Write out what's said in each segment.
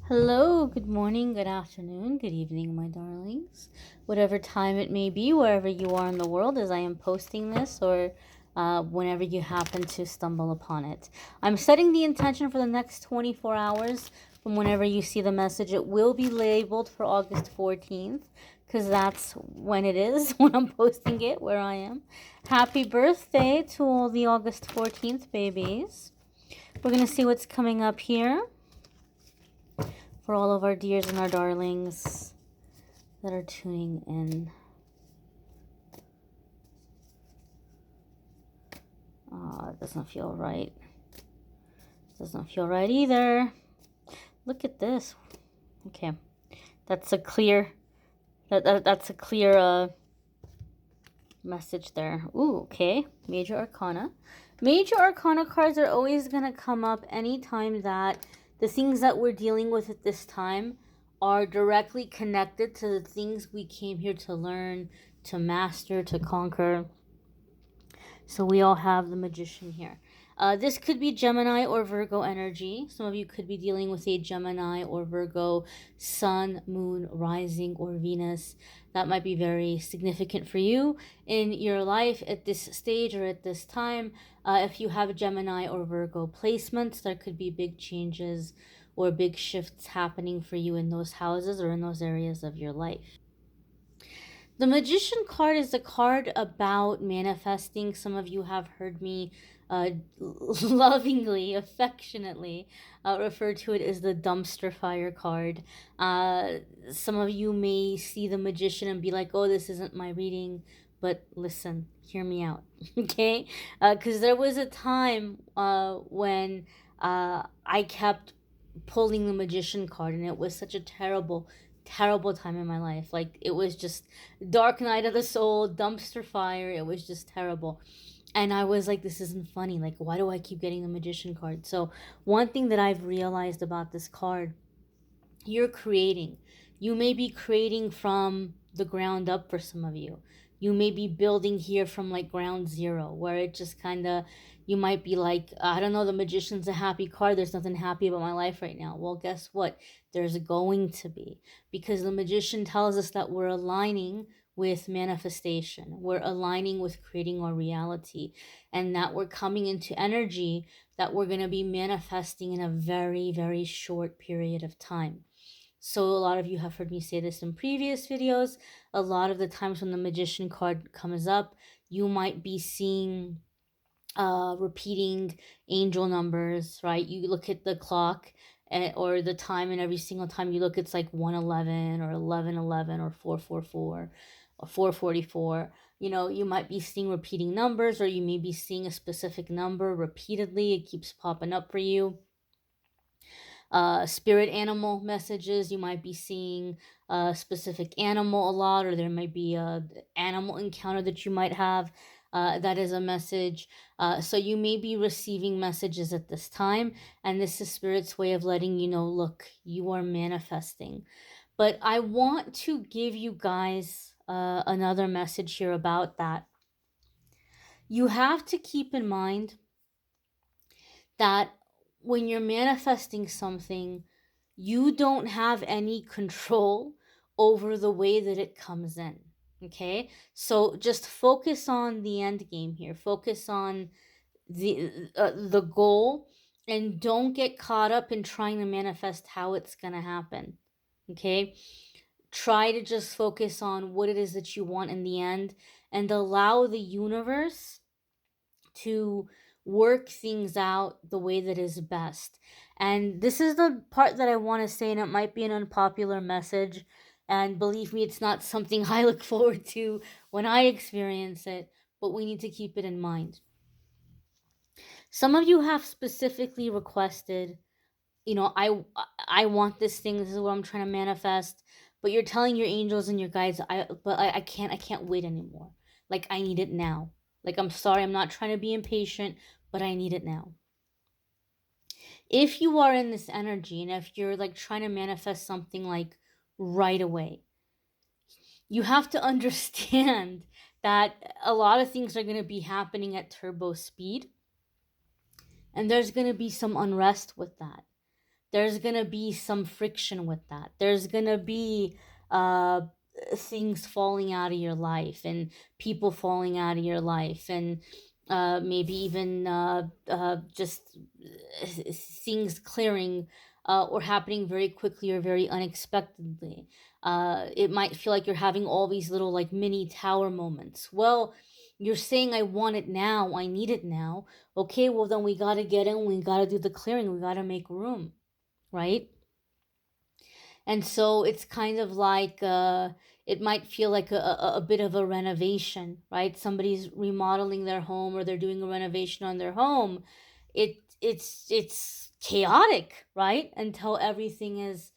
Hello, good morning, good afternoon, good evening, my darlings. Whatever time it may be, wherever you are in the world, as I am posting this, or whenever you happen to stumble upon it. I'm setting the intention for the next 24 hours from whenever you see the message. It will be labeled for August 14th, because that's when it is, when I'm posting it, where I am. Happy birthday to all the August 14th babies. We're going to see what's coming up here for all of our dears and our darlings that are tuning in. It doesn't feel right. Doesn't feel right either. Look at this. Okay, that's a clear. That's a clear message there. Ooh, okay. Major Arcana. Major Arcana cards are always gonna come up anytime that the things that we're dealing with at this time are directly connected to the things we came here to learn, to master, to conquer. So we all have the Magician here. This could be Gemini or Virgo energy. Some of you could be dealing with a Gemini or Virgo sun, moon, rising, or Venus. That might be very significant for you in your life at this stage or at this time. If you have Gemini or Virgo placements, there could be big changes or big shifts happening for you in those houses or in those areas of your life. The Magician card is a card about manifesting. Some of you have heard me lovingly, affectionately refer to it as the dumpster fire card. Some of you may see the Magician and be like, oh, this isn't my reading. But listen, hear me out, okay? Because there was a time when I kept pulling the Magician card, and it was such a terrible time in my life. Like, it was just dark night of the soul, dumpster fire. It was just terrible. And I was like, this isn't funny. Like, why do I keep getting the Magician card? So one thing that I've realized about this card, you're creating. You may be creating from the ground up for some of you. You may be building here from like ground zero, where it just kind of, you might be like, I don't know, the Magician's a happy card. There's nothing happy about my life right now. Well, guess what? There's going to be, because the Magician tells us that we're aligning with manifestation. We're aligning with creating our reality, and that we're coming into energy that we're going to be manifesting in a very, very short period of time. So a lot of you have heard me say this in previous videos. A lot of the times when the Magician card comes up, you might be seeing repeating angel numbers, right? You look at the clock or the time, and every single time you look, it's like 111 or 1111 or 444 or 444. You know, you might be seeing repeating numbers, or you may be seeing a specific number repeatedly. It keeps popping up for you. Spirit animal messages, you might be seeing a specific animal a lot, or there might be a animal encounter that you might have. That is a message. So you may be receiving messages at this time, and this is Spirit's way of letting you know, look, you are manifesting. But I want to give you guys another message here about that. You have to keep in mind that when you're manifesting something, you don't have any control over the way that it comes in. Okay? So just focus on the end game here. Focus on the goal, and don't get caught up in trying to manifest how it's going to happen. Okay? Try to just focus on what it is that you want in the end, and allow the universe to work things out the way that is best. And this is the part that I want to say, and it might be an unpopular message. And believe me, it's not something I look forward to when I experience it, but we need to keep it in mind. Some of you have specifically requested, you know, I want this thing. This is what I'm trying to manifest. But you're telling your angels and your guides, I can't wait anymore. Like, I need it now. Like, I'm sorry, I'm not trying to be impatient, but I need it now. If you are in this energy, and if you're like trying to manifest something like right away, you have to understand that a lot of things are going to be happening at turbo speed, and there's going to be some unrest with that. there's gonna be some friction with that. There's gonna be uh things falling out of your life, and people falling out of your life, and maybe even just things clearing or happening very quickly or very unexpectedly. It might feel like you're having all these little like mini tower moments. Well, you're saying, I want it now, I need it now. Okay, well, then we got to get in, we got to do the clearing, we got to make room, right? And so it's kind of like it might feel like a bit of a renovation, right? Somebody's remodeling their home, or they're doing a renovation on their home. It's chaotic, right? Until everything is,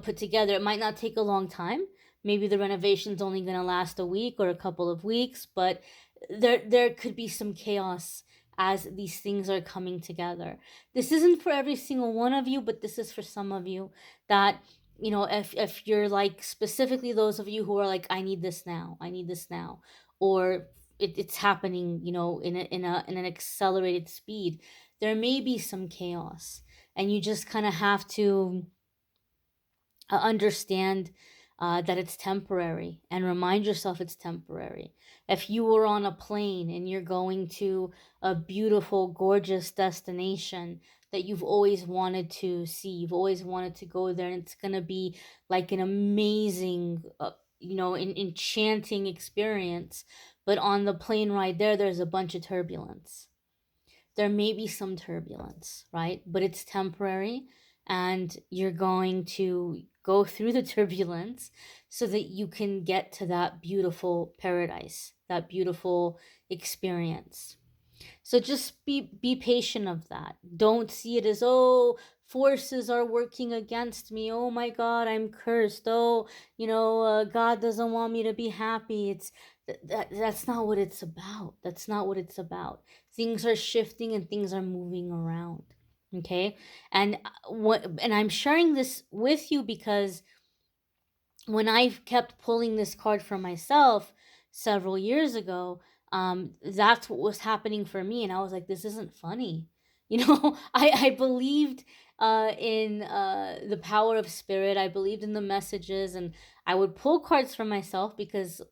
put together. It might not take a long time. Maybe the renovation's only going to last a week or a couple of weeks, but there could be some chaos as these things are coming together. This isn't for every single one of you, but this is for some of you that, if you're like, specifically those of you who are like, I need this now, I need this now, or it's happening, in an accelerated speed, there may be some chaos, and you just kind of have to understand that it's temporary, and remind yourself it's temporary. If you were on a plane and you're going to a beautiful, gorgeous destination that you've always wanted to see, you've always wanted to go there, and it's going to be like an amazing, enchanting experience. But on the plane ride there's a bunch of turbulence. There may be some turbulence, right? But it's temporary, and you're going to go through the turbulence so that you can get to that beautiful paradise, that beautiful experience. So just be patient of that. Don't see it as, oh, forces are working against me. Oh my God, I'm cursed. Oh, God doesn't want me to be happy. That's not what it's about. That's not what it's about. Things are shifting and things are moving around. Okay, and I'm sharing this with you because when I kept pulling this card for myself several years ago, that's what was happening for me, and I was like, "This isn't funny." I believed in the power of spirit. I believed in the messages, and I would pull cards for myself because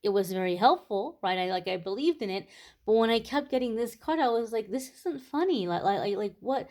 it was very helpful, right? I believed in it, but when I kept getting this card, I was like, "This isn't funny." Like what?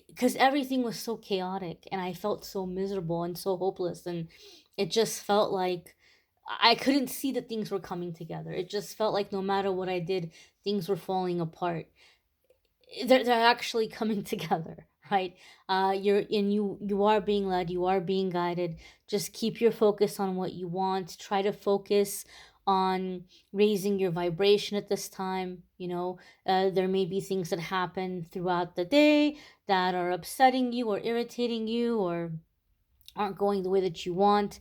Because everything was so chaotic, and I felt so miserable and so hopeless, and it just felt like I couldn't see that things were coming together. It just felt like no matter what I did, things were falling apart. They're actually coming together, right? You are being led, you are being guided. Just keep your focus on what you want. Try to focus on raising your vibration at this time. There may be things that happen throughout the day that are upsetting you or irritating you or aren't going the way that you want,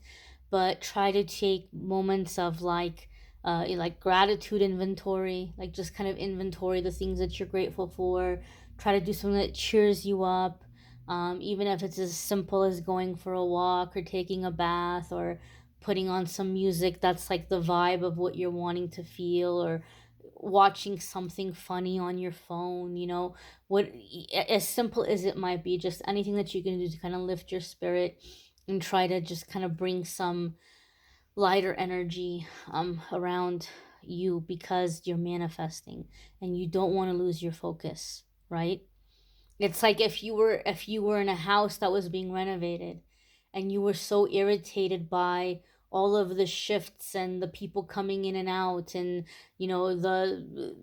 but try to take moments of like gratitude inventory, like just kind of inventory the things that you're grateful for. Try to do something that cheers you up, even if it's as simple as going for a walk or taking a bath or putting on some music that's like the vibe of what you're wanting to feel, or watching something funny on your phone. What, as simple as it might be, just anything that you can do to kind of lift your spirit and try to just kind of bring some lighter energy around you, because you're manifesting and you don't want to lose your focus, right? It's like if you were in a house that was being renovated, and you were so irritated by all of the shifts and the people coming in and out, and the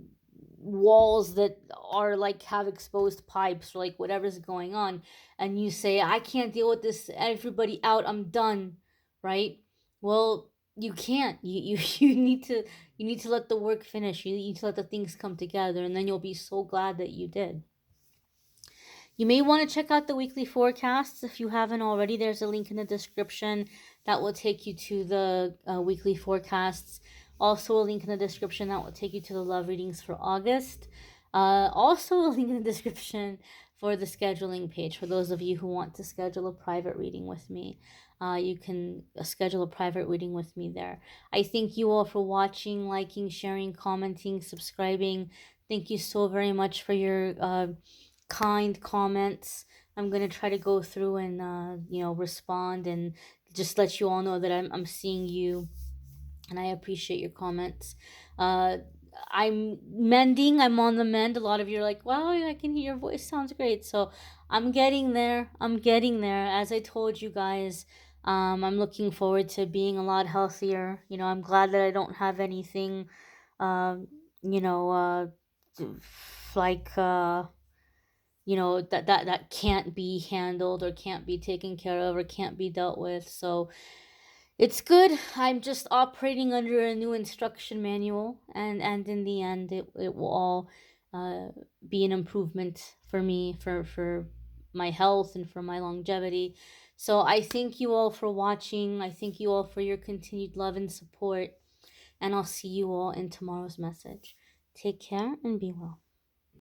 walls that are like have exposed pipes, or like whatever's going on, and you say, I can't deal with this, everybody out, I'm done, right? Well, you can't. You need to let the work finish. You need to let the things come together, and then you'll be so glad that you did. You may want to check out the weekly forecasts if you haven't already. There's a link in the description that will take you to the weekly forecasts. Also, a link in the description that will take you to the love readings for August. Also, a link in the description for the scheduling page for those of you who want to schedule a private reading with me. You can schedule a private reading with me there. I thank you all for watching, liking, sharing, commenting, subscribing. Thank you so very much for your kind comments. I'm gonna try to go through and respond and just let you all know that I'm seeing you, and I appreciate your comments. Uh, I'm mending. I'm on the mend. A lot of you are like, "Wow, I can hear your voice. Sounds great." So I'm getting there. I'm getting there. As I told you guys, I'm looking forward to being a lot healthier. I'm glad that I don't have anything, um, you know, d- like that can't be handled or can't be taken care of or can't be dealt with. So it's good. I'm just operating under a new instruction manual, and in the end, it will all uh, be an improvement for me, for my health and for my longevity. So I thank you all for watching. I thank you all for your continued love and support, and I'll see you all in tomorrow's message. Take care and be well.